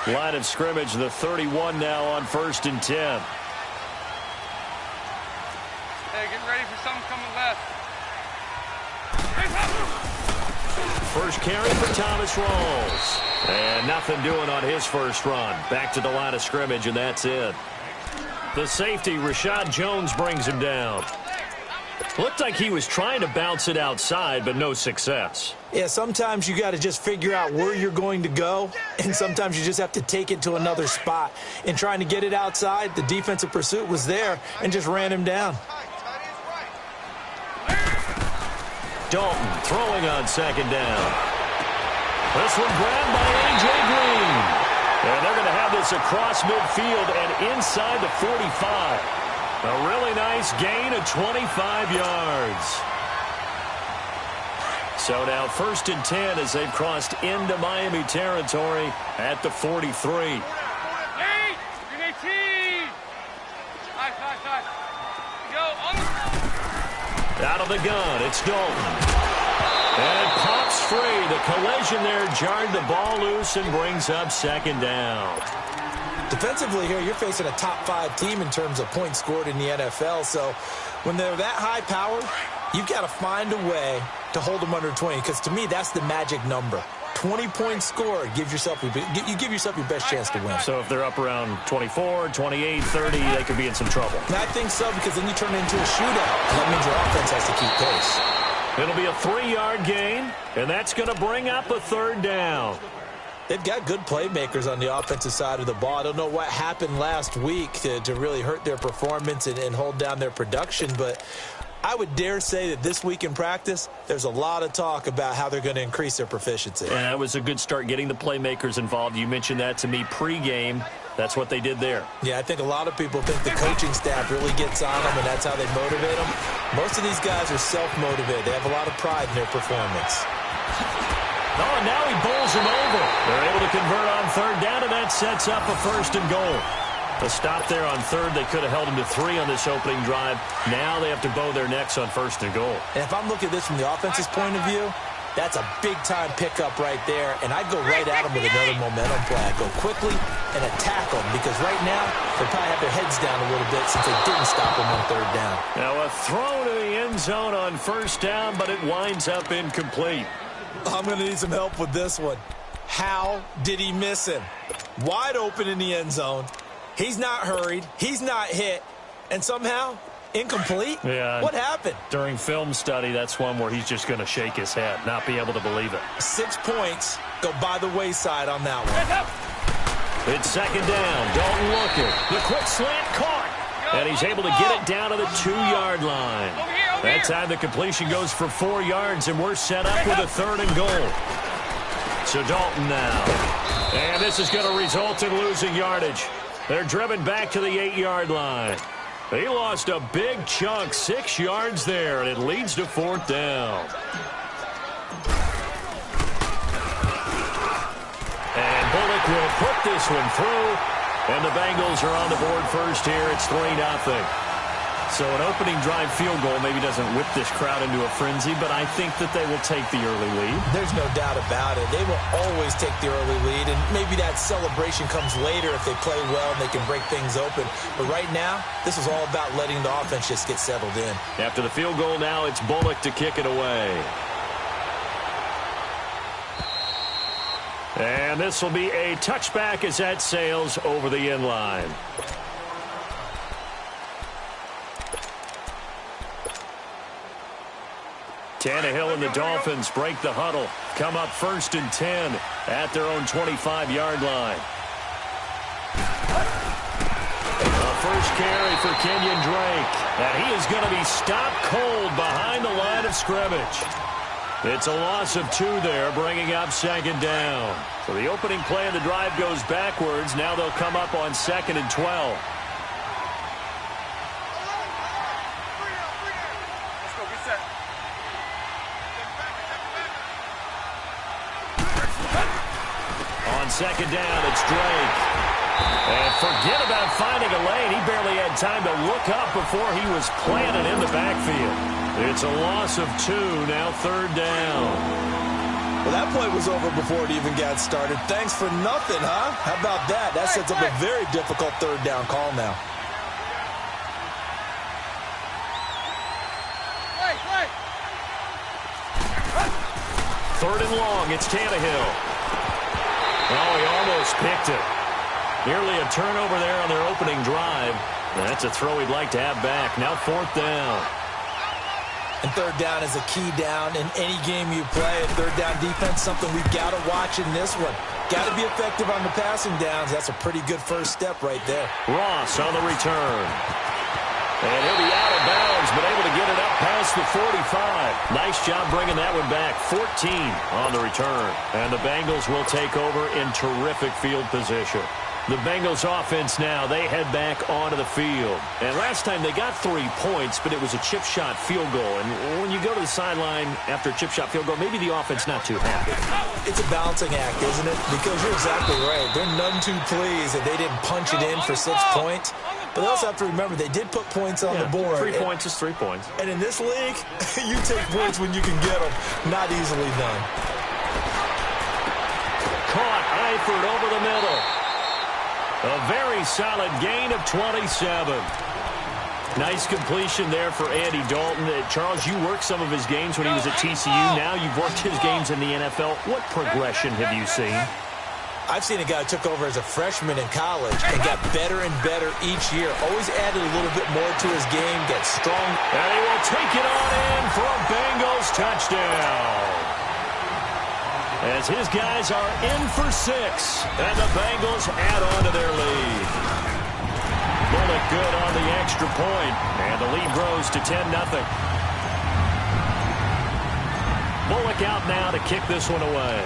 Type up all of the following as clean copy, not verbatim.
Line of scrimmage, the 31 now on 1st and 10. Hey, get ready for something coming left. First carry for Thomas Rawls. And nothing doing on his first run. Back to the line of scrimmage, and that's it. The safety, Rashad Jones, brings him down. Looked like he was trying to bounce it outside, but no success. Yeah, sometimes you got to just figure out where you're going to go, and sometimes you just have to take it to another spot. In trying to get it outside, the defensive pursuit was there and just ran him down. Dalton throwing on 2nd down. This one grabbed by A.J. Green. And they're going to have this across midfield and inside the 45. A really nice gain of 25 yards. So now 1st and 10 as they've crossed into Miami territory at the 43. Out of the gun, it's Dalton. And it pops free. The collision there jarred the ball loose and brings up 2nd down. Defensively here, you're facing a top 5 team in terms of points scored in the NFL. So when they're that high powered, you've got to find a way to hold them under 20. Because to me, that's the magic number. 20 points scored, you give yourself your best chance to win. So if they're up around 24, 28, 30, they could be in some trouble. And I think so, because then you turn it into a shootout. And that means your offense has to keep pace. It'll be a 3-yard gain, and that's going to bring up a 3rd down. They've got good playmakers on the offensive side of the ball. I don't know what happened last week to really hurt their performance and hold down their production, but I would dare say that this week in practice, there's a lot of talk about how they're going to increase their proficiency. And that was a good start getting the playmakers involved. You mentioned that to me pregame. That's what they did there. Yeah, I think a lot of people think the coaching staff really gets on them, and that's how they motivate them. Most of these guys are self-motivated. They have a lot of pride in their performance. Oh, now he bowls him over. They're able to convert on 3rd down, and that sets up a 1st and goal. A stop there on 3rd. They could have held him to 3 on this opening drive. Now they have to bow their necks on 1st and goal. And if I'm looking at this from the offense's point of view, that's a big-time pickup right there. And I'd go right at them with another momentum play. I'd go quickly and attack them, because right now they probably have their heads down a little bit since they didn't stop them on 3rd down. Now a throw to the end zone on 1st down, but it winds up incomplete. I'm going to need some help with this one. How did he miss him? Wide open in the end zone. He's not hurried. He's not hit. And somehow, incomplete? Yeah. What happened? During film study, that's one where he's just going to shake his head, not be able to believe it. 6 points go by the wayside on that one. It's 2nd down. Dalton looking. The quick slant caught. And he's able to get it down to the 2-yard line. That time the completion goes for 4 yards, and we're set up with a 3rd and goal. So Dalton now. And this is going to result in losing yardage. They're driven back to the 8-yard line. He lost a big chunk, 6 yards there, and it leads to 4th down. And Bullock will put this one through, and the Bengals are on the board first here. It's 3-0. So an opening drive field goal maybe doesn't whip this crowd into a frenzy, but I think that they will take the early lead. There's no doubt about it. They will always take the early lead, and maybe that celebration comes later if they play well and they can break things open. But right now, this is all about letting the offense just get settled in. After the field goal now, it's Bullock to kick it away. And this will be a touchback as that sails over the end line. Tannehill and the Dolphins break the huddle. Come up 1st and 10 at their own 25-yard line. A first carry for Kenyon Drake. And he is going to be stopped cold behind the line of scrimmage. It's a loss of 2 there, bringing up 2nd down. So the opening play of the drive goes backwards. Now they'll come up on 2nd and 12. On 2nd down, it's Drake. And forget about finding a lane. He barely had time to look up before he was planted in the backfield. It's a loss of 2, now 3rd down. Well, that that play was over before it even got started. Thanks for nothing, huh? How about that? That sets up a very difficult third down call now. Third and long, it's Tannehill. Oh, he almost picked it. Nearly a turnover there on their opening drive. That's a throw he'd like to have back. Now fourth down. And third down is a key down in any game you play. And third down defense, something we've got to watch in this one. Got to be effective on the passing downs. That's a pretty good first step right there. Ross on the return. And he'll be out of bounds, but able to get it up past the 45. Nice job bringing that one back. 14 on the return. And the Bengals will take over in terrific field position. The Bengals offense now, they head back onto the field. And last time they got 3 points, but it was a chip shot field goal. And when you go to the sideline after a chip shot field goal, maybe the offense not too happy. It's a balancing act, isn't it? Because you're exactly right. They're none too pleased that they didn't punch it in for 6 points. But they also have to remember they did put points on the board. 3 points is 3 points. And in this league, you take points when you can get them. Not easily done. Caught Eifert over the middle. A very solid gain of 27. Nice completion there for Andy Dalton. Charles, you worked some of his games when he was at TCU. Now you've worked his games in the NFL. What progression have you seen? I've seen a guy who took over as a freshman in college and got better and better each year. Always added a little bit more to his game, gets strong. And he will take it on in for a Bengals touchdown. As his guys are in for 6, and the Bengals add on to their lead. Bullock good on the extra point, and the lead grows to 10-0. Bullock out now to kick this one away.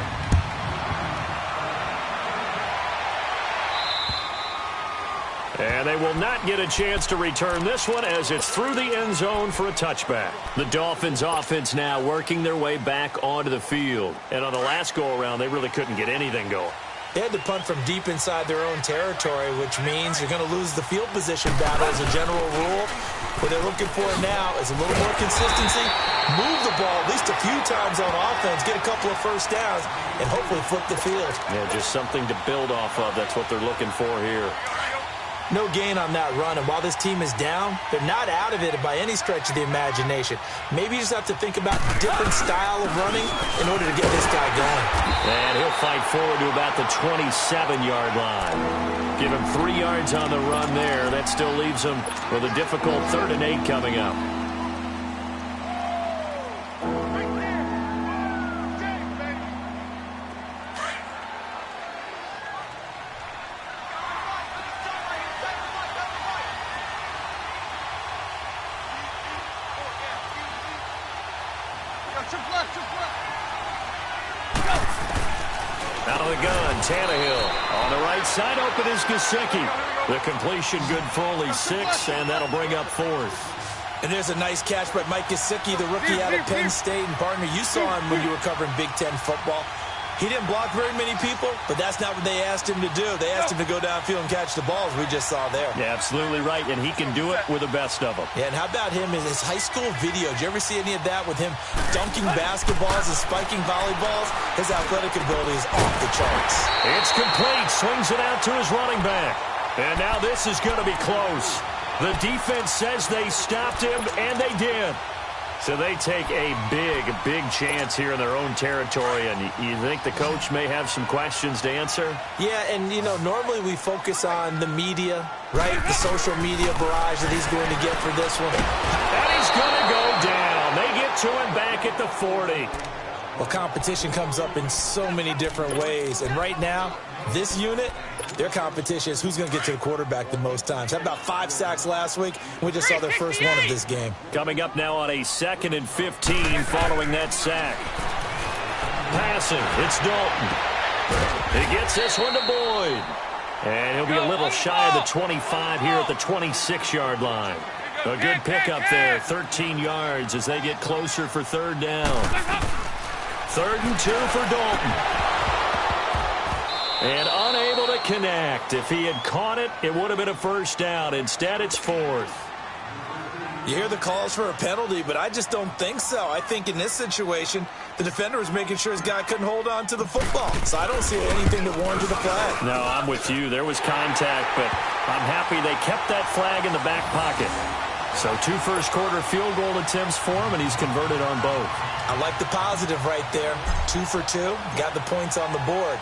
And they will not get a chance to return this one as it's through the end zone for a touchback. The Dolphins offense now working their way back onto the field. And on the last go-around, they really couldn't get anything going. They had to punt from deep inside their own territory, which means you're going to lose the field position battle as a general rule. What they're looking for now is a little more consistency, move the ball at least a few times on offense, get a couple of first downs, and hopefully flip the field. Yeah, just something to build off of. That's what they're looking for here. No gain on that run, and while this team is down, they're not out of it by any stretch of the imagination. Maybe you just have to think about a different style of running in order to get this guy going. And he'll fight forward to about the 27-yard line. Give him 3 yards on the run there. That still leaves him with a difficult 3rd and 8 coming up. Out of the gun, Tannehill. On the right side, open is Gesicki. The completion good for only 6, and that'll bring up 4th. And there's a nice catch by Mike Gesicki, the rookie out of Penn State. And partner, you saw him when you were covering Big Ten football. He didn't block very many people, but that's not what they asked him to do. They asked him to go downfield and catch the balls we just saw there. Yeah, absolutely right, and he can do it with the best of them. Yeah, and how about him in his high school video? Did you ever see any of that with him dunking basketballs and spiking volleyballs? His athletic ability is off the charts. It's complete. Swings it out to his running back. And now this is going to be close. The defense says they stopped him, and they did. So they take a big chance here in their own territory, and you think the coach may have some questions to answer? Yeah, and, you know, normally we focus on the media, right? The social media barrage that he's going to get for this one. And he's going to go down. They get to him back at the 40. Well, competition comes up in so many different ways, and right now, this unit, their competition is who's going to get to the quarterback the most times. Had about 5 sacks last week. We just saw their first one of this game. Coming up now on a 2nd and 15 following that sack. Passing, it's Dalton. He gets this one to Boyd. And he'll be a little shy of the 25 here at the 26-yard line. A good pickup there, 13 yards as they get closer for 3rd down. 3rd and 2 for Dalton. And unable to connect. If he had caught it, it would have been a first down. Instead, it's 4th. You hear the calls for a penalty, but I just don't think so. I think in this situation, The defender was making sure his guy couldn't hold on to the football. So I don't see anything that warranted a flag. No, I'm with you. There was contact, but I'm happy they kept that flag in the back pocket. So 2 first-quarter field goal attempts for him, and he's converted on both. I like the positive right there. 2 for 2. Got the points on the board.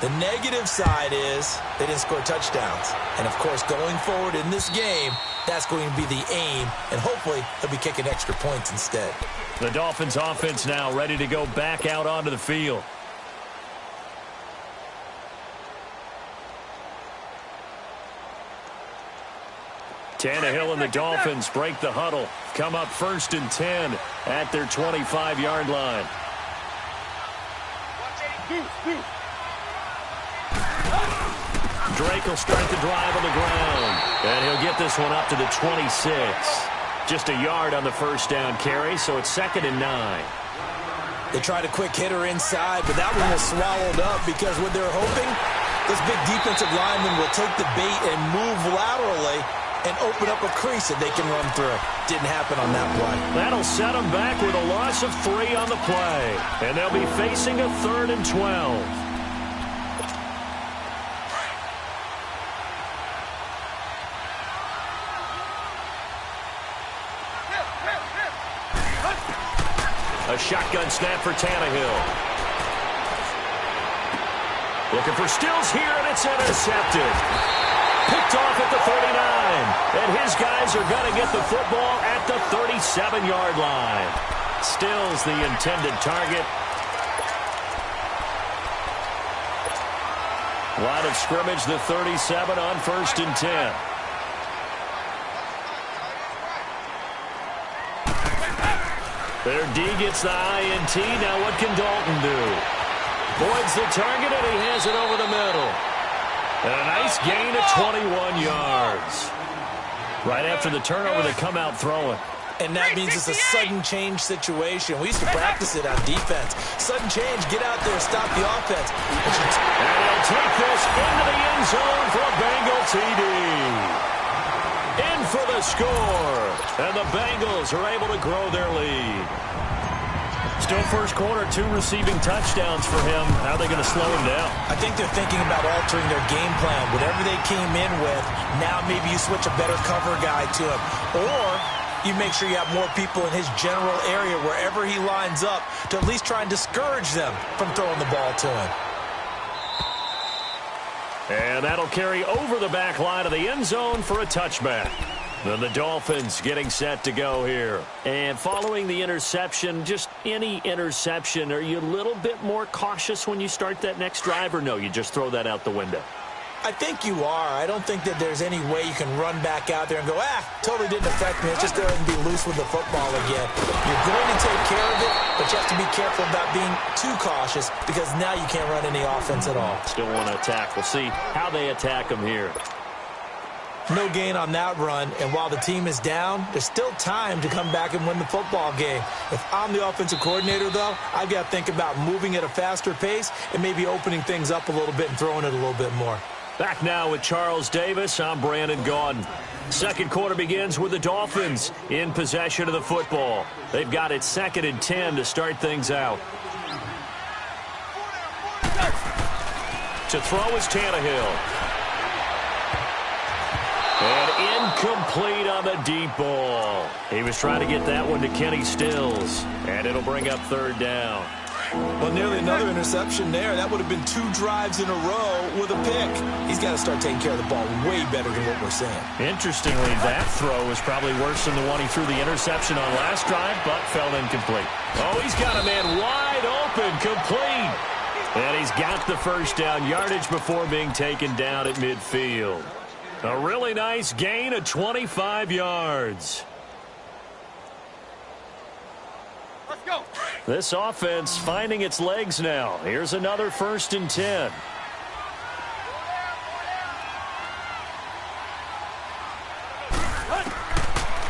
The negative side is they didn't score touchdowns. And, of course, going forward in this game, that's going to be the aim. And hopefully they'll be kicking extra points instead. The Dolphins offense now ready to go back out onto the field. Tannehill and the Dolphins break the huddle. Come up 1st and 10 at their 25-yard line. Drake will start the drive on the ground. And he'll get this one up to the 26. Just a yard on the first down carry, so it's 2nd and 9. They tried a quick hitter inside, but that one was swallowed up because what they're hoping, this big defensive lineman will take the bait and move laterally and open up a crease that they can run through. Didn't happen on that play. That'll set them back with a loss of 3 on the play. And they'll be facing a 3rd and 12. A shotgun snap for Tannehill. Looking for Stills here, and it's intercepted. Picked off at the 39. And his guys are going to get the football at the 37-yard line. Stills the intended target. Line of scrimmage, the 37 on 1st and 10. Their D gets the INT. Now what can Dalton do? Boyd's the target, and he has it over the middle. And a nice gain of 21 yards. Right after the turnover, they come out throwing. And that means it's a sudden change situation. We used to practice it on defense. Sudden change, get out there, stop the offense. And he'll take this into the end zone for a Bengal TD. In for the score. And the Bengals are able to grow their lead. Still first quarter, 2 receiving touchdowns for him. How are they going to slow him down? I think they're thinking about altering their game plan. Whatever they came in with, now maybe you switch a better cover guy to him. Or you make sure you have more people in his general area wherever he lines up to at least try and discourage them from throwing the ball to him. And that'll carry over the back line of the end zone for a touchback. Then the Dolphins getting set to go here. And following the interception, just any interception, are you a little bit more cautious when you start that next drive, or no, you just throw that out the window? I think you are. I don't think that there's any way you can run back out there and go, totally didn't affect me. It's just go ahead and be loose with the football again. You're going to take care of it, but you have to be careful about being too cautious because now you can't run any offense at all. Still want to attack. We'll see how they attack them here. No gain on that run, and while the team is down, there's still time to come back and win the football game. If I'm the offensive coordinator, though, I've got to think about moving at a faster pace and maybe opening things up a little bit and throwing it a little bit more. Back now with Charles Davis. I'm Brandon Gaudin. Second quarter begins with the Dolphins in possession of the football. They've got it 2nd and 10 to start things out. To throw is Tannehill. And incomplete on the deep ball. He was trying to get that one to Kenny Stills. And it'll bring up 3rd down. Well, nearly another interception there. That would have been 2 drives in a row with a pick. He's got to start taking care of the ball way better than what we're seeing. Interestingly, that throw was probably worse than the one he threw the interception on last drive, but fell incomplete. Oh, he's got a man wide open, complete. And he's got the first down, yardage before being taken down at midfield. A really nice gain of 25 yards. Let's go. This offense finding its legs now. Here's another 1st and 10.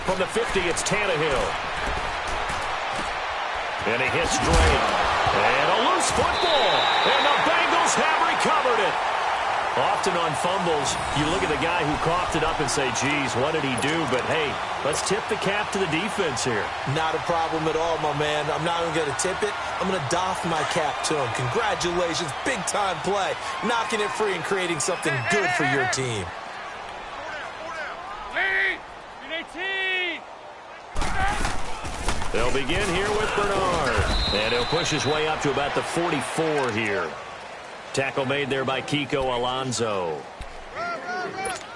From the 50, it's Tannehill. And he hits Drake. And a loose football. And the Bengals have recovered it. Often on fumbles, you look at the guy who coughed it up and say, geez, what did he do? But, hey, let's tip the cap to the defense here. Not a problem at all, my man. I'm not even going to tip it. I'm going to doff my cap to him. Congratulations. Big-time play. Knocking it free and creating something good for your team. They'll begin here with Bernard. And he'll push his way up to about the 44 here. Tackle made there by Kiko Alonso.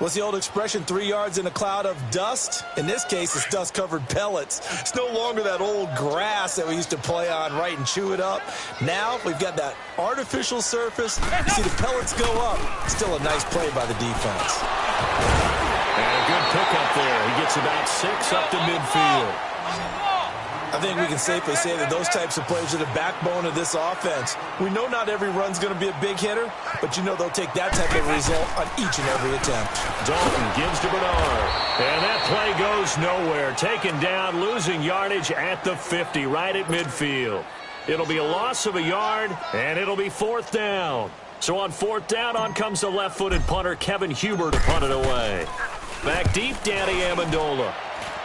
What's the old expression, 3 yards in a cloud of dust? In this case, it's dust-covered pellets. It's no longer that old grass that we used to play on, right, and chew it up. Now we've got that artificial surface. You see the pellets go up. Still a nice play by the defense. And a good pickup there. He gets about 6 up to midfield. I think we can safely say that those types of plays are the backbone of this offense. We know not every run's going to be a big hitter, but you know they'll take that type of result on each and every attempt. Dalton gives to Bernard. And that play goes nowhere. Taken down, losing yardage at the 50, right at midfield. It'll be a loss of a yard, and it'll be 4th down. So on 4th down, on comes the left-footed punter, Kevin Huber, to punt it away. Back deep, Danny Amendola.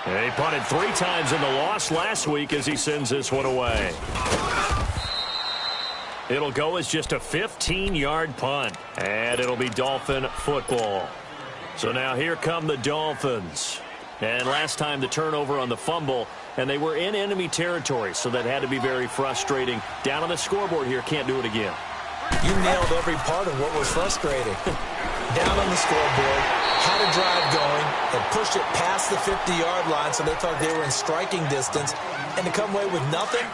And he punted 3 times in the loss last week as he sends this one away. It'll go as just a 15-yard punt. And it'll be Dolphin football. So now here come the Dolphins. And last time the turnover on the fumble, and they were in enemy territory, so that had to be very frustrating. Down on the scoreboard here, can't do it again. You nailed every part of what was frustrating. Down on the scoreboard, had a drive going, and pushed it past the 50-yard line, so they thought they were in striking distance, and to come away with nothing,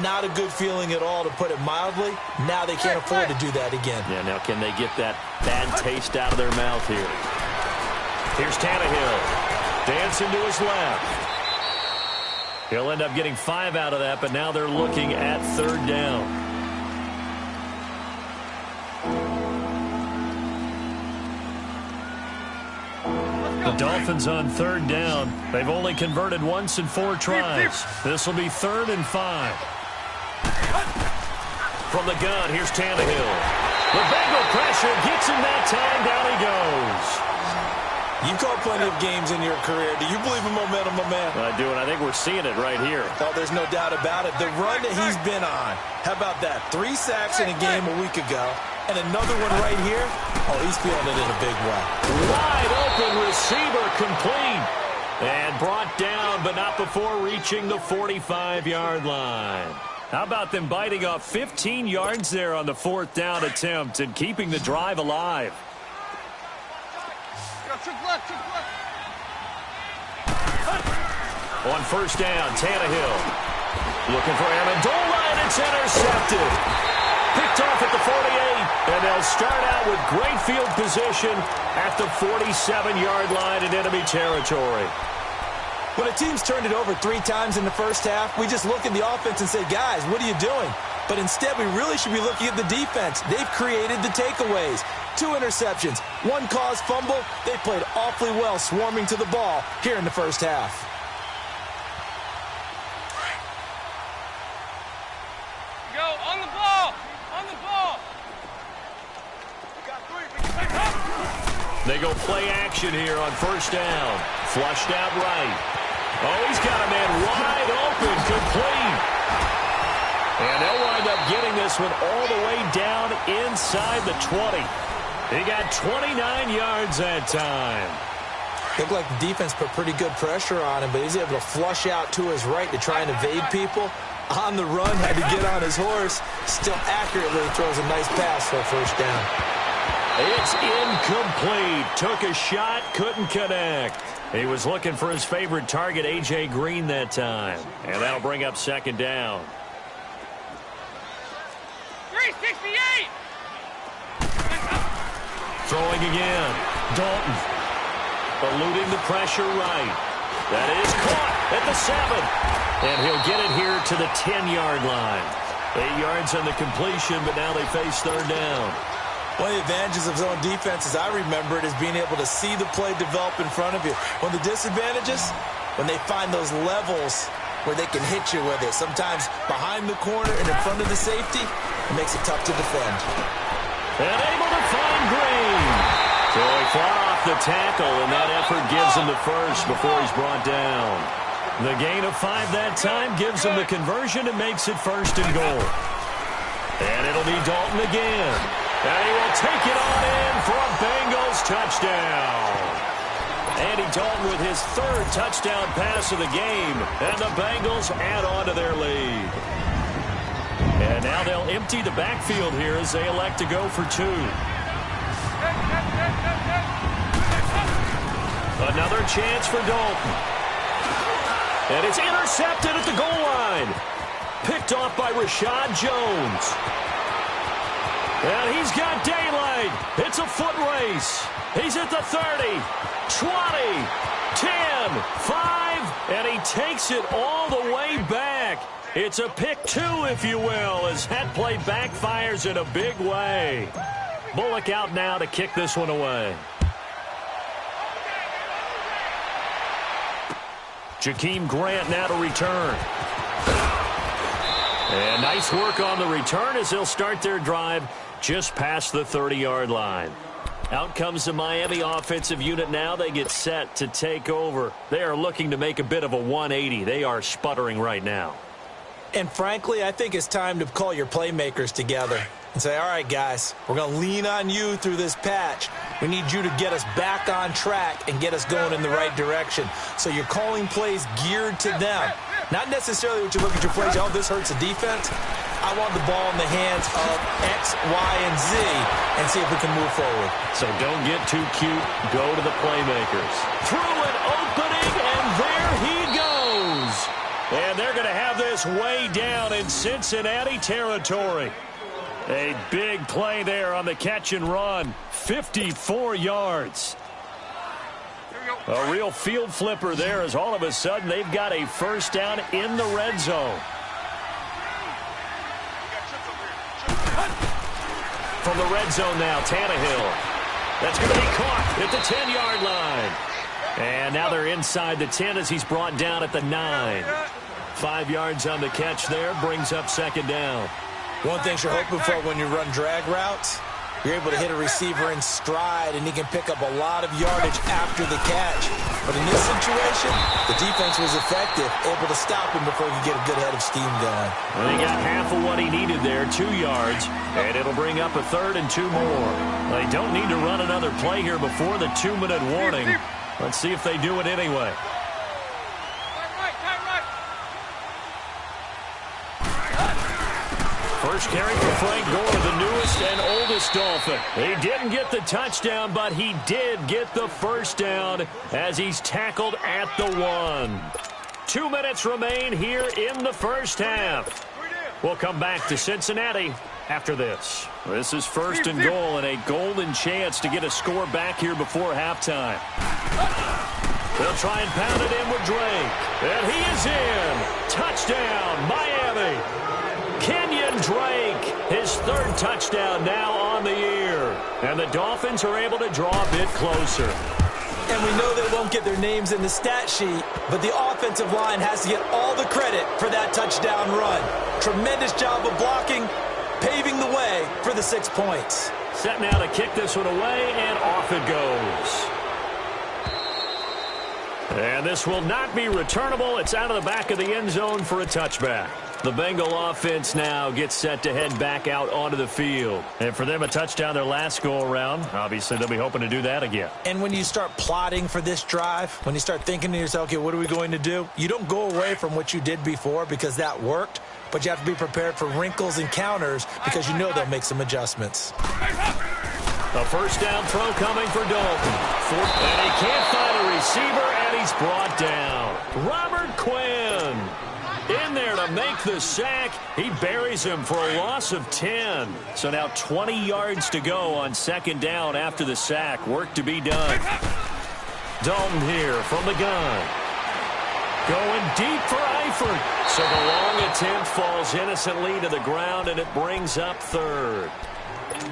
not a good feeling at all, to put it mildly. Now they can't afford to do that again. Yeah, now can they get that bad taste out of their mouth here? Here's Tannehill. Dancing to his left. He'll end up getting 5 out of that, but now they're looking at 3rd down. The Dolphins on 3rd down. They've only converted once in 4 tries. This will be 3rd and 5. From the gun, here's Tannehill. The Bengal pressure gets him that time. Down he goes. You've called plenty of games in your career. Do you believe in momentum, my man? I do, and I think we're seeing it right here. Oh, there's no doubt about it. The run that he's been on. How about that? 3 sacks in a game a week ago. And another one right here. Oh, he's feeling it in a big way. Wide open receiver, complete. And brought down, but not before reaching the 45-yard line. How about them biting off 15 yards there on the 4th down attempt and keeping the drive alive? On 1st down, Tannehill. Looking for Amendola, and it's intercepted. Picked off at the 48, and they'll start out with great field position at the 47-yard line in enemy territory. When a team's turned it over 3 times in the first half, we just look at the offense and say, guys, what are you doing? But instead, we really should be looking at the defense. They've created the takeaways. 2 interceptions, 1 caused fumble. They played awfully well swarming to the ball here in the first half. Go, on the ball! On the ball! They go play action here on 1st down. Flushed out right. Oh, he's got a man wide open, complete. And they'll wind up getting this one all the way down inside the 20. He got 29 yards that time. Looked like the defense put pretty good pressure on him, but he's able to flush out to his right to try and evade people. On the run, had to get on his horse. Still accurately throws a nice pass for a 1st down. It's incomplete. Took a shot, couldn't connect. He was looking for his favorite target, A.J. Green, that time. And that'll bring up 2nd down. 368! Throwing again. Dalton. Eluding the pressure right. That is caught at the 7. And he'll get it here to the 10-yard line. 8 yards on the completion, but now they face 3rd down. One of the advantages of zone defense, as I remember it, is being able to see the play develop in front of you. One of the disadvantages, when they find those levels where they can hit you with it. Sometimes behind the corner and in front of the safety, it makes it tough to defend. And able to find Green. So he fought off the tackle, and that effort gives him the first before he's brought down. The gain of 5 that time gives him the conversion and makes it 1st and goal. And it'll be Dalton again. And he will take it on in for a Bengals touchdown. Andy Dalton with his 3rd touchdown pass of the game. And the Bengals add on to their lead. And now they'll empty the backfield here as they elect to go for 2. Another chance for Dalton. And it's intercepted at the goal line. Picked off by Rashad Jones. And he's got daylight. It's a foot race. He's at the 30, 20, 10, 5, and he takes it all the way back. It's a pick 2, if you will, as that play backfires in a big way. Bullock out now to kick this one away. Jakeem Grant now to return. And nice work on the return as they'll start their drive just past the 30-yard line. Out comes the Miami offensive unit now. They get set to take over. They are looking to make a bit of a 180. They are sputtering right now. And frankly, I think it's time to call your playmakers together and say, all right, guys, we're going to lean on you through this patch. We need you to get us back on track and get us going in the right direction. So you're calling plays geared to them. Not necessarily what you look at your plays, oh, this hurts the defense. I want the ball in the hands of X, Y, and Z and see if we can move forward. So don't get too cute. Go to the playmakers. Through an opening, and there he goes. And they're going to have this way down in Cincinnati territory. A big play there on the catch and run. 54 yards. A real field flipper there as all of a sudden they've got a first down in the red zone. From the red zone now, Tannehill. That's going to be caught at the 10-yard line. And now they're inside the 10 as he's brought down at the 9. 5 yards on the catch there, brings up 2nd down. One thing you're hoping for when you run drag routes, you're able to hit a receiver in stride, and he can pick up a lot of yardage after the catch. But in this situation, the defense was effective, able to stop him before he could get a good head of steam going. Well, he got half of what he needed there, 2 yards, and it'll bring up a 3rd and 2 more. They don't need to run another play here before the 2-minute warning. Let's see if they do it anyway. First carry for Frank Gore, the newest and oldest Dolphin. He didn't get the touchdown, but he did get the first down as he's tackled at the 1. 2 minutes remain here in the first half. We'll come back to Cincinnati after this. This is 1st and goal and a golden chance to get a score back here before halftime. They'll try and pound it in with Drake. And he is in. Touchdown, Miami. Kenyon Drake, his 3rd touchdown now on the year. And the Dolphins are able to draw a bit closer. And we know they won't get their names in the stat sheet, but the offensive line has to get all the credit for that touchdown run. Tremendous job of blocking, paving the way for the 6 points. Set now to kick this one away, and off it goes. And this will not be returnable. It's out of the back of the end zone for a touchback. The Bengal offense now gets set to head back out onto the field. And for them, a touchdown their last go-around. Obviously, they'll be hoping to do that again. And when you start plotting for this drive, when you start thinking to yourself, okay, what are we going to do? You don't go away from what you did before because that worked, but you have to be prepared for wrinkles and counters because you know they'll make some adjustments. A first down throw coming for Dalton. And he can't find a receiver, and he's brought down. Robert Quinn in there to make the sack. He buries him for a loss of 10. So now 20 yards to go on 2nd down after the sack. Work to be done. Dalton here from the gun. Going deep for Eifert. So the long attempt falls innocently to the ground, and it brings up 3rd.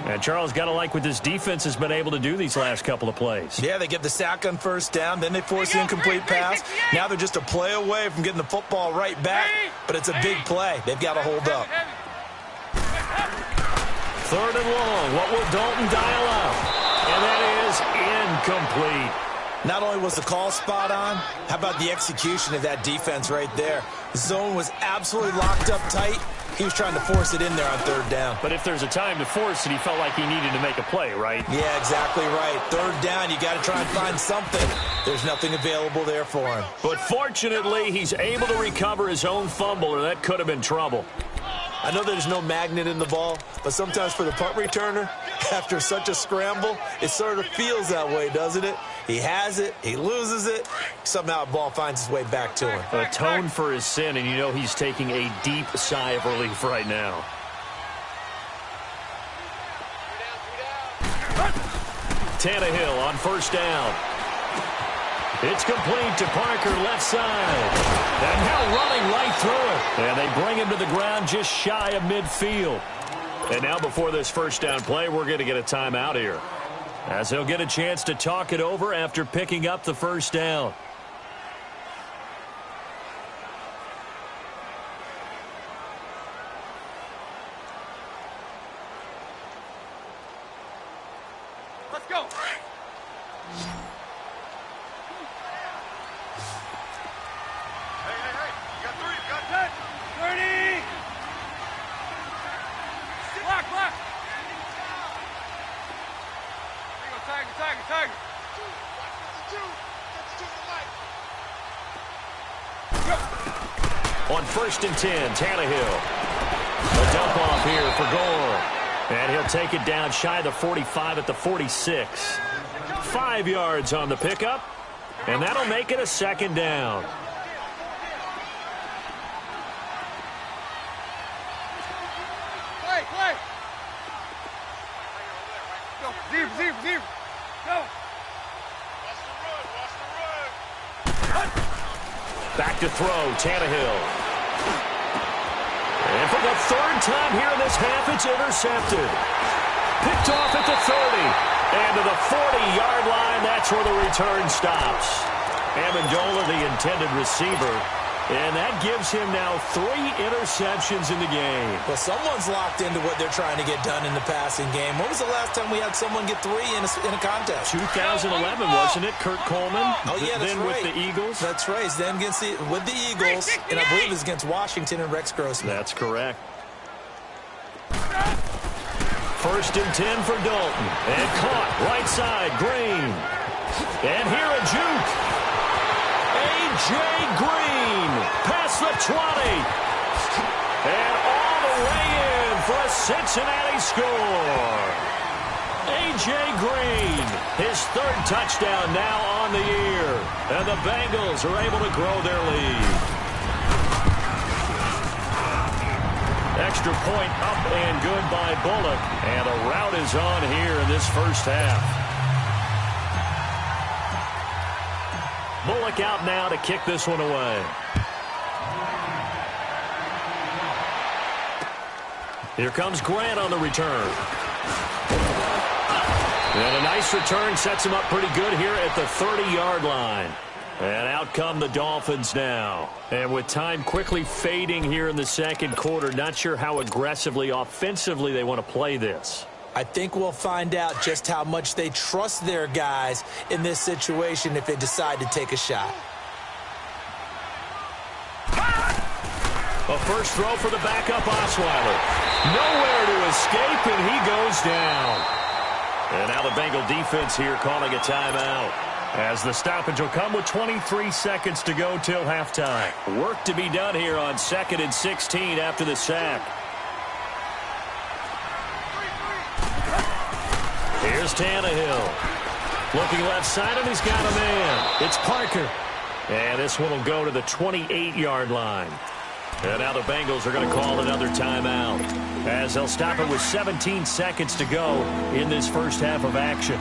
And Charles, got to like what this defense has been able to do these last couple of plays. Yeah, they get the sack on 1st down, then they force the incomplete pass. Now they're just a play away from getting the football right back, but it's a big play. They've got to hold up. Third and long. What will Dalton dial up? And that is incomplete. Not only was the call spot on, how about the execution of that defense right there? The zone was absolutely locked up tight. He was trying to force it in there on third down. But if there's a time to force it, he felt like he needed to make a play, right? Yeah, exactly right. Third down, you got to try and find something. There's nothing available there for him. But fortunately, he's able to recover his own fumble, or that could have been trouble. I know there's no magnet in the ball, but sometimes for the punt returner, after such a scramble, it sort of feels that way, doesn't it? He has it, he loses it, somehow the ball finds its way back to him. Atone for his sin, and you know he's taking a deep sigh of relief right now. Tannehill on first down. It's complete to Parker, left side. And now running right through it. And they bring him to the ground just shy of midfield. And now before this first down play, we're going to get a timeout here, as he'll get a chance to talk it over after picking up the first down. Let's go. Tiger. On first and 10, Tannehill. A dump off here for Gore. And he'll take it down shy of the 45 at the 46. 5 yards on the pickup. And that'll make it a second down. Play. Go. Zero. Go. Back to throw, Tannehill. And for the third time here in this half, it's intercepted. Picked off at the 30. And to the 40-yard line, that's where the return stops. Amendola, the intended receiver. And that gives him now 3 interceptions in the game. Well, someone's locked into what they're trying to get done in the passing game. When was the last time we had someone get 3 in a contest? 2011, wasn't it? Kurt Coleman. Oh, yeah, that's then right. with the Eagles. That's right. Then with the Eagles, and I believe it's against Washington and Rex Grossman. That's correct. First and 10 for Dalton. And caught right side, Green. And here a juke. A.J. Green past the 20. And all the way in for a Cincinnati score. A.J. Green, his 3rd touchdown now on the year. And the Bengals are able to grow their lead. Extra point up and good by Bullock. And a rout is on here in this first half. Bullock out now to kick this one away. Here comes Grant on the return. And a nice return sets him up pretty good here at the 30-yard line. And out come the Dolphins now. And with time quickly fading here in the second quarter, not sure how aggressively, offensively they want to play this. I think we'll find out just how much they trust their guys in this situation if they decide to take a shot. A first throw for the backup Osweiler. Nowhere to escape, and he goes down. And now the Bengal defense here calling a timeout, as the stoppage will come with 23 seconds to go till halftime. Work to be done here on 2nd and 16 after the sack. Here's Tannehill. Looking left side, and he's got a man. It's Parker. And this one will go to the 28-yard line. And now the Bengals are going to call another timeout, as they'll stop it with 17 seconds to go in this first half of action.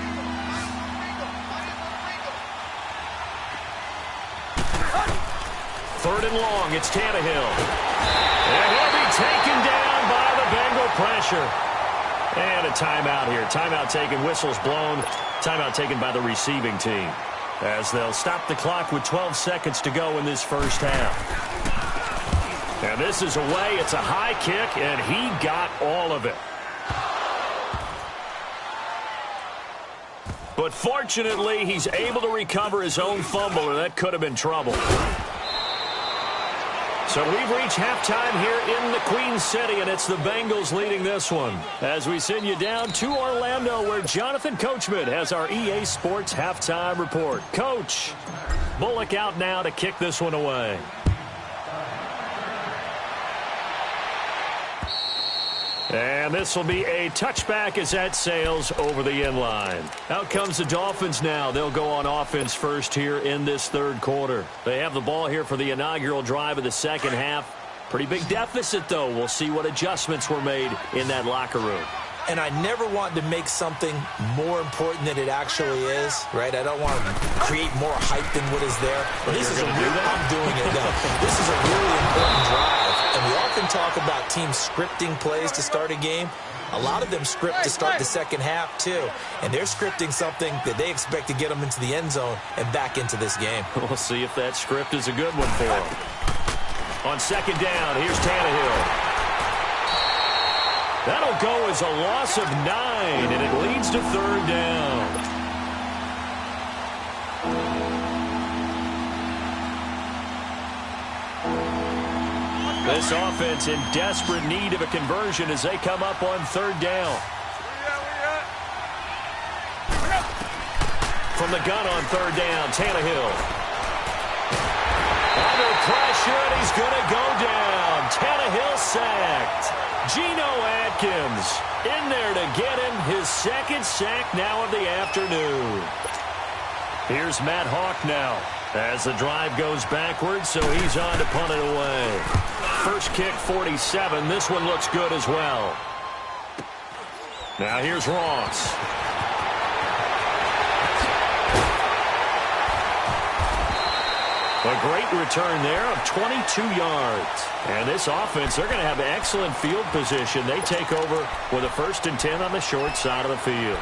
Third and long, it's Tannehill. And he'll be taken down by the Bengal pressure. And a timeout here. Timeout taken, whistles blown. Timeout taken by the receiving team, as they'll stop the clock with 12 seconds to go in this first half. And this is away. It's a high kick, and he got all of it. But fortunately, he's able to recover his own fumble, or that could have been trouble. So we've reached halftime here in the Queen City, and it's the Bengals leading this one. As we send you down to Orlando, where Jonathan Coachman has our EA Sports halftime report. Coach, Bullock out now to kick this one away. And this will be a touchback as that sails over the end line. Out comes the Dolphins now. They'll go on offense first here in this third quarter. They have the ball here for the inaugural drive of the second half. Pretty big deficit, though. We'll see what adjustments were made in that locker room. And I never want to make something more important than it actually is, right? I don't want to create more hype than what is there. But this is I'm doing it now. This is a really important drive. And we often talk about teams scripting plays to start a game. A lot of them script to start the second half, too. And they're scripting something that they expect to get them into the end zone and back into this game. We'll see if that script is a good one for them. On second down, here's Tannehill. That'll go as a loss of 9, and it leads to third down. This offense in desperate need of a conversion as they come up on third down. From the gun on third down, Tannehill. Under pressure, and he's going to go down. Tannehill sacked. Geno Atkins in there to get him his second sack now of the afternoon. Here's Matt Hawk now as the drive goes backwards, so he's on to punt it away. First kick, 47. This one looks good as well. Now here's Ross. A great return there of 22 yards. And this offense, they're going to have excellent field position. They take over with a 1st and 10 on the short side of the field.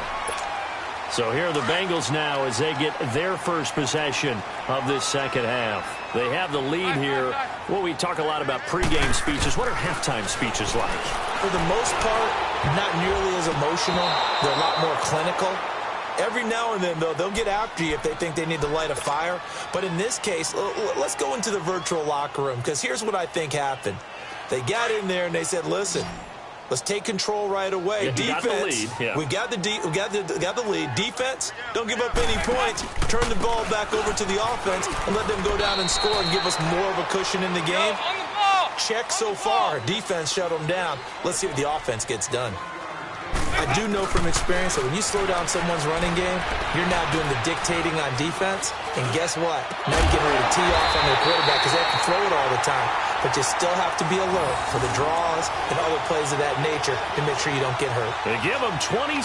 So here are the Bengals now as they get their first possession of this second half. They have the lead here. Well, we talk a lot about pregame speeches. What are halftime speeches like? For the most part, not nearly as emotional. They're a lot more clinical. Every now and then, though, they'll get after you if they think they need to light a fire. But in this case, let's go into the virtual locker room, because here's what I think happened. They got in there and they said, listen, let's take control right away. Yeah, defense, got the lead. Yeah. we got the lead. Defense, don't give up any points. Turn the ball back over to the offense and let them go down and score and give us more of a cushion in the game. Check so far. Defense shut them down. Let's see what the offense gets done. I do know from experience that when you slow down someone's running game, you're now doing the dictating on defense. And guess what? Now you're getting ready to tee off on their quarterback because they have to throw it all the time. But you still have to be alert for the draws and other plays of that nature to make sure you don't get hurt. They give them 27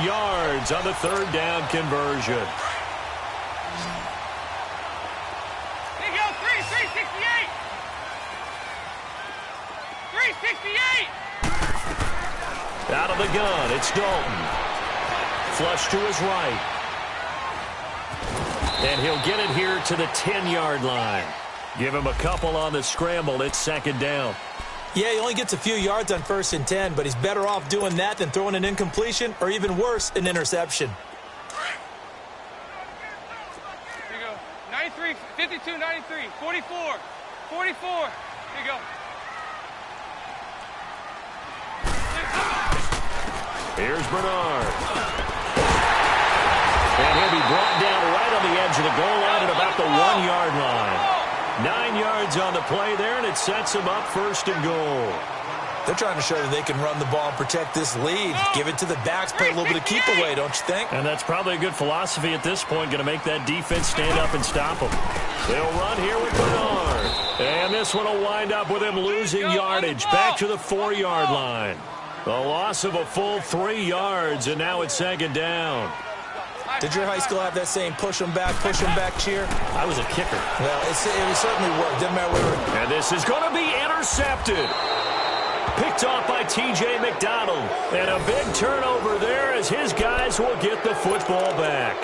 yards on the third down conversion. There you go, 368. 368. Out of the gun, it's Dalton. Flush to his right. And he'll get it here to the 10-yard line. Give him a couple on the scramble. It's second down. Yeah, he only gets a few yards on 1st and 10, but he's better off doing that than throwing an incompletion or even worse, an interception. Here you go. 93, 52, 93, 44, 44. Here you go. Here's Bernard. And he'll be brought down right on the edge of the goal line at about the 1-yard line. 9 yards on the play there, and it sets him up 1st and goal. They're trying to show that they can run the ball and protect this lead. Give it to the backs, play a little bit of keep away, don't you think? And that's probably a good philosophy at this point, going to make that defense stand up and stop them. They'll run here with Bernard. And this one will wind up with him losing yardage back to the 4-yard line. A loss of a full 3 yards, and now it's second down. Did your high school have that saying, push them back cheer? I was a kicker. Well, it certainly worked. Didn't matter where. And this is going to be intercepted. Picked off by T.J. McDonald. And a big turnover there as his guys will get the football back.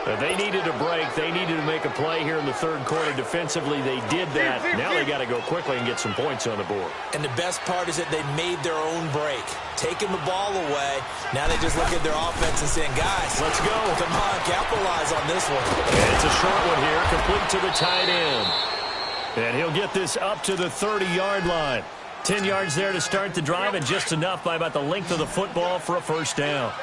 They needed a break. They needed to make a play here in the third quarter. Defensively, they did that. Now they got to go quickly and get some points on the board. And the best part is that they made their own break. Taking the ball away. Now they just look at their offense and saying, guys, let's go. Come on, capitalize on this one. And it's a short one here, complete to the tight end. And he'll get this up to the 30-yard line. 10 yards there to start the drive, and just enough by about the length of the football for a first down.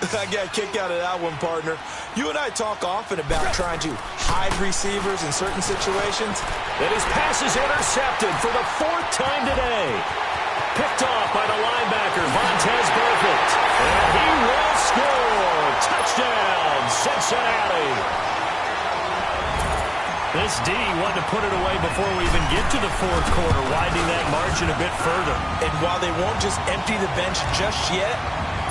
I got a kick out of that one, partner. You and I talk often about trying to hide receivers in certain situations. And his pass is intercepted for the 4th time today. Picked off by the linebacker, Vontaze Burfict. And he will score. Touchdown, Cincinnati. This D wanted to put it away before we even get to the fourth quarter, widening that margin a bit further. And while they won't just empty the bench just yet,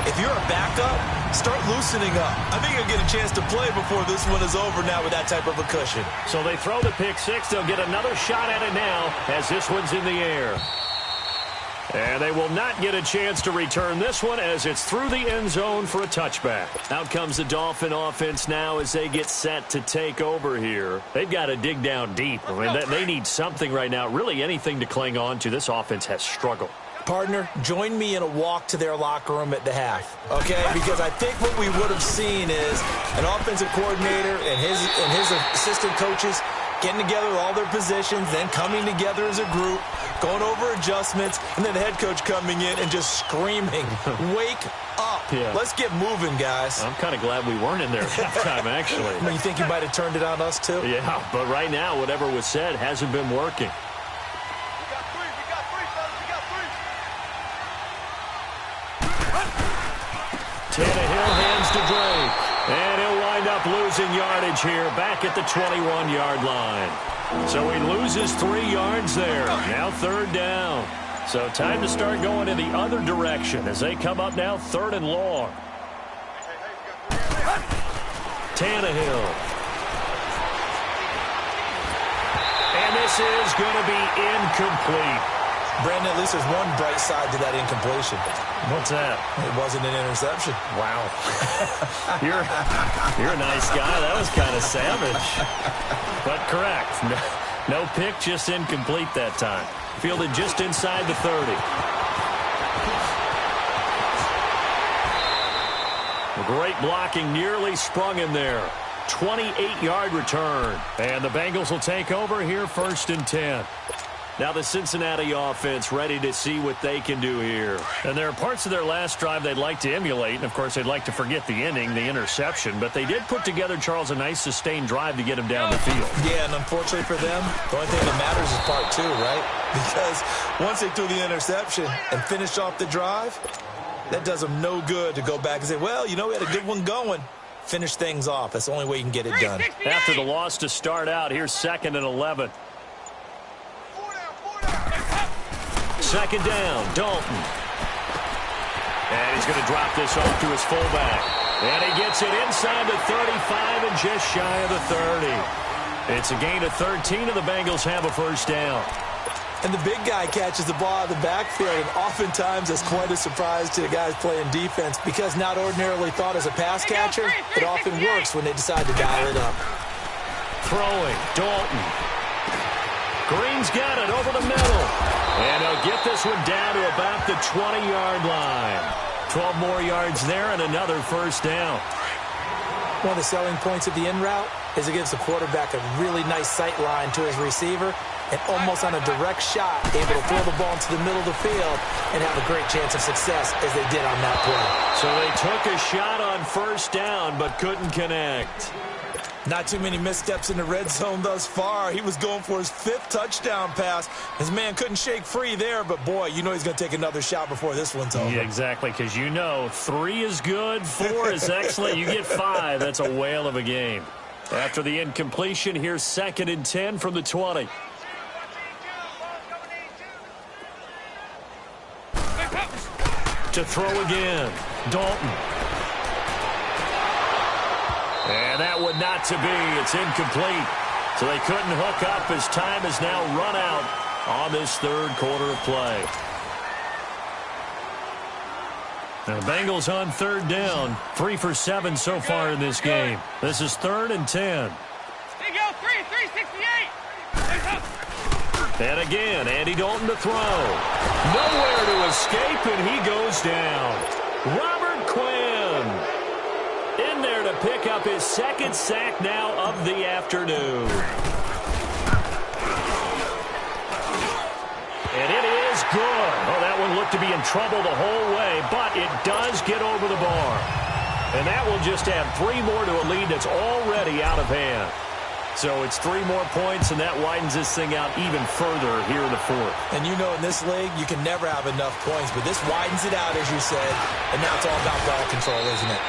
if you're a backup, start loosening up. I think you'll get a chance to play before this one is over now with that type of a cushion. So they throw the pick six. They'll get another shot at it now as this one's in the air. And they will not get a chance to return this one as it's through the end zone for a touchback. Out comes the Dolphin offense now as they get set to take over here. They've got to dig down deep. I mean, they need something right now, really anything to cling on to. This offense has struggled. Partner, join me in a walk to their locker room at the half, okay? Because I think what we would have seen is an offensive coordinator and his assistant coaches getting together with all their positions, then coming together as a group, going over adjustments, and then the head coach coming in and just screaming, wake up. Yeah. Let's get moving, guys. I'm kind of glad we weren't in there at halftime, actually. You think you might have turned it on us, too? Yeah, but right now, whatever was said hasn't been working. Tannehill hands to Drake. And he'll wind up losing yardage here back at the 21-yard line. So he loses 3 yards there. Now third down. So time to start going in the other direction as they come up now 3rd and long. Tannehill. And this is going to be incomplete. Brandon, at least there's one bright side to that incompletion. What's that? It wasn't an interception. Wow. You're a nice guy. That was kind of savage. But correct. No pick, just incomplete that time. Fielded just inside the 30. Great blocking, nearly sprung him there. 28-yard return. And the Bengals will take over here 1st and 10. Now the Cincinnati offense ready to see what they can do here. And there are parts of their last drive they'd like to emulate. And, of course, they'd like to forget the ending, the interception. But they did put together, Charles, a nice sustained drive to get them down the field. Yeah, and unfortunately for them, the only thing that matters is part 2, right? Because once they threw the interception and finished off the drive, that does them no good to go back and say, well, you know, we had a good one going. Finish things off. That's the only way you can get it done. After the loss to start out, here's 2nd and 11. 2nd down, Dalton. And he's going to drop this off to his fullback. And he gets it inside the 35 and just shy of the 30. It's a gain of 13, and the Bengals have a first down. And the big guy catches the ball out of the backfield, and oftentimes that's quite a surprise to the guys playing defense because not ordinarily thought as a pass catcher, it often works when they decide to dial it up. Throwing, Dalton. Green's got it over the middle. And he'll get this one down to about the 20-yard line. 12 more yards there and another first down. One of the selling points of the in route is it gives the quarterback a really nice sight line to his receiver and almost on a direct shot able to throw the ball into the middle of the field and have a great chance of success as they did on that play. So they took a shot on first down but couldn't connect. Not too many missteps in the red zone thus far. He was going for his 5th touchdown pass. His man couldn't shake free there, but boy, you know he's going to take another shot before this one's over. Yeah, exactly, because you know 3 is good, 4 is excellent. You get 5, that's a whale of a game. After the incompletion, here's 2nd and 10 from the 20. To throw again, Dalton. And that would not to be. It's incomplete. So they couldn't hook up as time is now run out on this 3rd quarter of play. The Bengals on third down. 3 for 7 so far in this game. This is 3rd and 10. There you go, 368. And again, Andy Dalton to throw. Nowhere to escape, and he goes down. Robert Quinn in there to pick up his 2nd sack now of the afternoon. And it is good. Oh, that one looked to be in trouble the whole way, but it does get over the bar. And that will just add 3 more to a lead that's already out of hand. So it's 3 more points, and that widens this thing out even further here in the 4th. And you know in this league, you can never have enough points, but this widens it out, as you said, and now it's all about ball control, isn't it?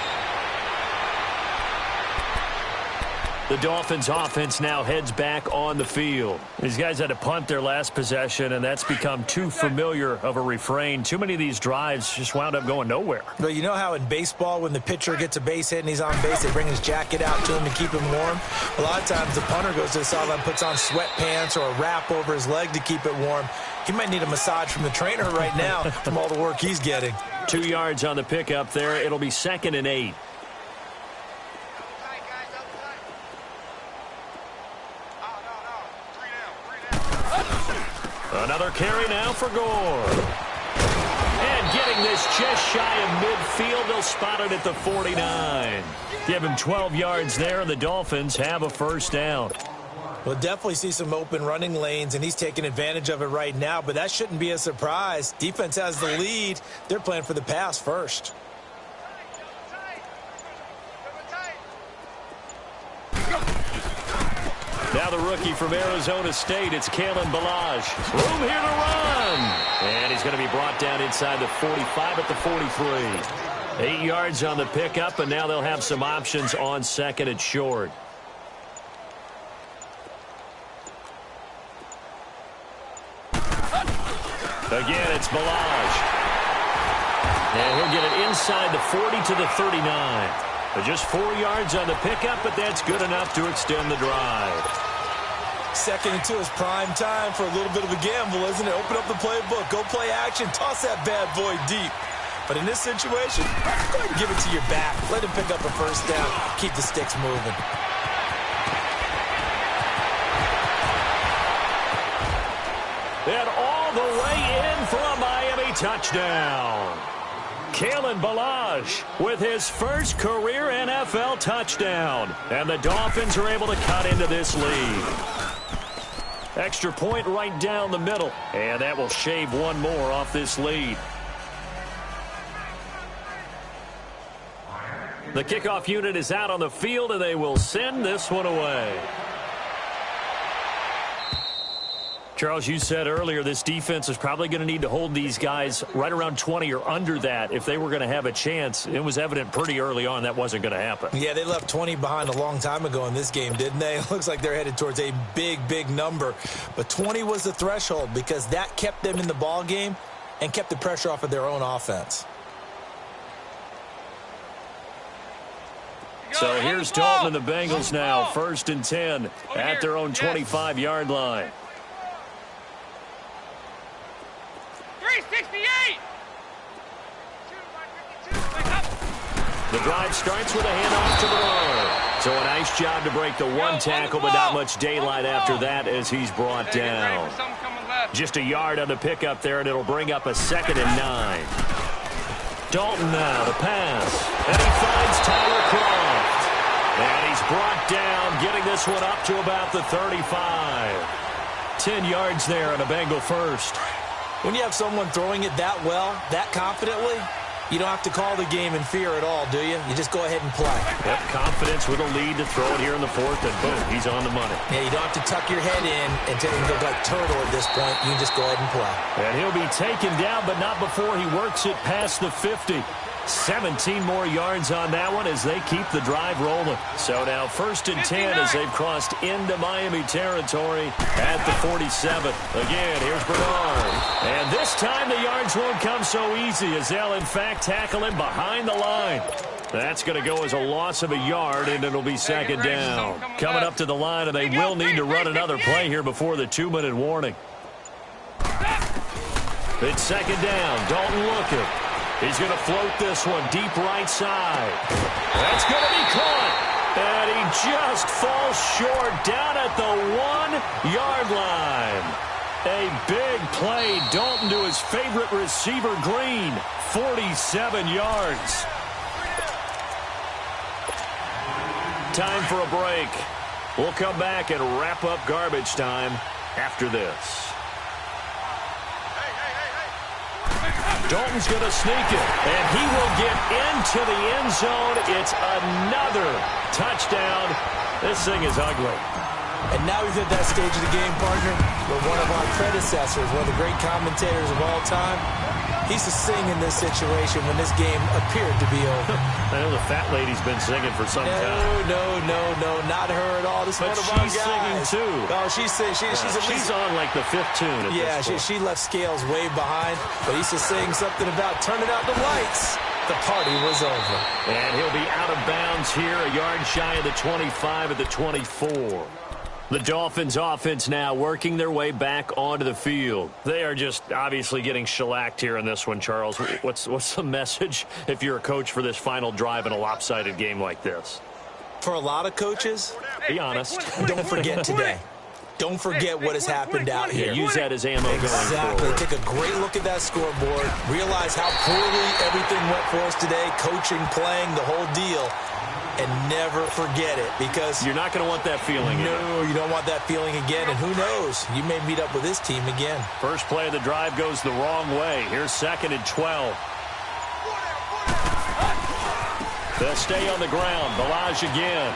The Dolphins offense now heads back on the field. These guys had to punt their last possession, and that's become too familiar of a refrain. Too many of these drives just wound up going nowhere. Well, you know how in baseball, when the pitcher gets a base hit and he's on base, they bring his jacket out to him to keep him warm? A lot of times the punter goes to the sideline, puts on sweatpants or a wrap over his leg to keep it warm. He might need a massage from the trainer right now from all the work he's getting. 2 yards on the pickup there. It'll be 2nd and 8. Another carry now for Gore. And getting this just shy of midfield. They'll spot it at the 49. Give him 12 yards there, and the Dolphins have a 1st down. We'll definitely see some open running lanes, and he's taking advantage of it right now, but that shouldn't be a surprise. Defense has the lead. They're playing for the pass first. Now the rookie from Arizona State, it's Kalen Ballage. Room here to run. And he's going to be brought down inside the 45 at the 43. 8 yards on the pickup, and now they'll have some options on 2nd and short. Again, it's Ballage. And he'll get it inside the 40 to the 39. But just 4 yards on the pickup, but that's good enough to extend the drive. 2nd and 2 is prime time for a little bit of a gamble, isn't it? Open up the playbook, go play action, toss that bad boy deep. But in this situation, go ahead and give it to your back. Let him pick up a 1st down. Keep the sticks moving. And all the way in for a Miami touchdown. Kalen Ballage with his first career NFL touchdown. And the Dolphins are able to cut into this lead. Extra point right down the middle. And that will shave 1 more off this lead. The kickoff unit is out on the field, and they will send this one away. Charles, you said earlier this defense is probably going to need to hold these guys right around 20 or under that if they were going to have a chance. It was evident pretty early on that wasn't going to happen. Yeah, they left 20 behind a long time ago in this game, didn't they? It looks like they're headed towards a big, big number. But 20 was the threshold because that kept them in the ball game and kept the pressure off of their own offense. So here's Dalton and the Bengals now, 1st and 10 at their own 25-yard line. 368. The drive starts with a handoff to Bernard. So a nice job to break the 1 tackle, but not much daylight after that as he's brought down. Just a yard on the pickup there, and it'll bring up a 2nd and 9. Dalton now, the pass. And he finds Tyler Croft. And he's brought down, getting this one up to about the 35. 10 yards there on a Bengal 1st. When you have someone throwing it that well, that confidently, you don't have to call the game in fear at all, do you? You just go ahead and play. Yep, confidence with a lead to throw it here in the 4th, and boom, he's on the money. Yeah, you don't have to tuck your head in and look like turtle at this point. You can just go ahead and play. And he'll be taken down, but not before he works it past the 50. 17 more yards on that one as they keep the drive rolling. So now 1st and 10 as they've crossed into Miami territory at the 47. Again, here's Bernard. And this time the yards won't come so easy as they'll, in fact, tackle him behind the line. That's going to go as a loss of a yard, and it'll be 2nd down. Coming up to the line, and they will need to run another play here before the 2-minute warning. It's 2nd down. Dalton looking. He's going to float this one deep right side. That's going to be caught. And he just falls short down at the 1-yard line. A big play. Dalton to his favorite receiver, Green. 47 yards. Time for a break. We'll come back and wrap up garbage time after this. Dalton's going to sneak it, and he will get into the end zone. It's another touchdown. This thing is ugly. And now we've hit that stage of the game, partner, where one of our predecessors, one of the great commentators of all time, he used to sing in this situation when this game appeared to be over. I know the fat lady's been singing for some time. No, not her at all. This is but one of our guys. She's singing too. Oh, she's on like the fifth tune. She left Scales way behind, but he used to sing something about turning out the lights. The party was over. And he'll be out of bounds here, a yard shy of the 25 at the 24. The Dolphins offense now working their way back onto the field. They are just obviously getting shellacked here in this one, Charles. What's the message if you're a coach for this final drive in a lopsided game like this? For a lot of coaches, be honest. Don't forget today. Don't forget what has happened out here. Use that as ammo going Exactly. forward. Take a great look at that scoreboard. Realize how poorly everything went for us today. Coaching, playing, the whole deal. And never forget it, because you're not going to want that feeling again. No, you don't want that feeling again, and who knows? You may meet up with this team again. First play of the drive goes the wrong way. Here's 2nd and 12. They'll stay on the ground. Balaj again.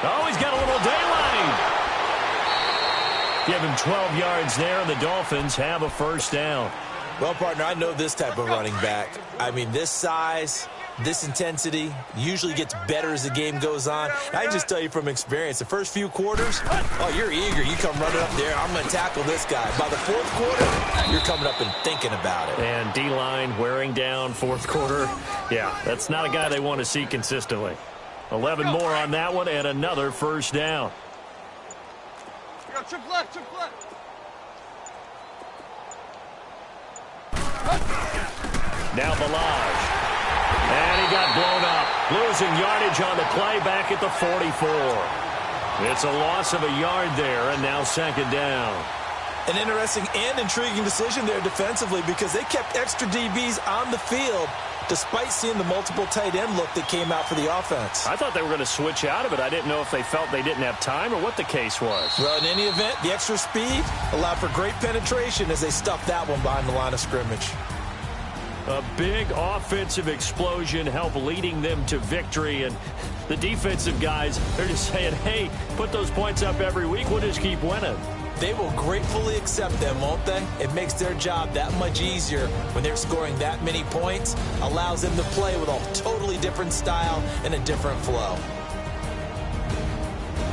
Oh, he's got a little daylight. Give him 12 yards there, and the Dolphins have a first down. Well, partner, I know this type of running back. I mean, this size, this intensity usually gets better as the game goes on. I can just tell you from experience, the first few quarters, oh, you're eager. You come running up there, I'm going to tackle this guy. By the fourth quarter, you're coming up and thinking about it. And D-line wearing down fourth quarter. Yeah, that's not a guy they want to see consistently. 11 more on that one and another first down. Trip left, trip left. Now Balaj. And he got blown up. Losing yardage on the play back at the 44. It's a loss of a yard there, and now 2nd down. An interesting and intriguing decision there defensively, because they kept extra DBs on the field despite seeing the multiple tight end look that came out for the offense. I thought they were going to switch out of it. I didn't know if they felt they didn't have time or what the case was. Well, in any event, the extra speed allowed for great penetration as they stuffed that one behind the line of scrimmage. A big offensive explosion helped leading them to victory, and the defensive guys, they're just saying, hey, put those points up every week, we'll just keep winning. They will gratefully accept them, won't they? It makes their job that much easier when they're scoring that many points, allows them to play with a totally different style and a different flow.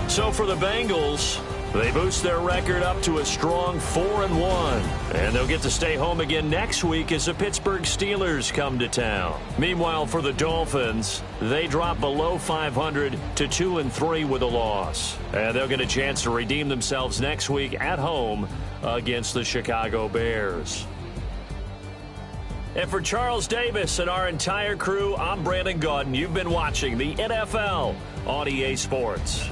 So for the Bengals, they boost their record up to a strong 4-1. And they'll get to stay home again next week as the Pittsburgh Steelers come to town. Meanwhile, for the Dolphins, they drop below 500 to 2-3 with a loss. And they'll get a chance to redeem themselves next week at home against the Chicago Bears. And for Charles Davis and our entire crew, I'm Brandon Gaudin. You've been watching the NFL on EA Sports.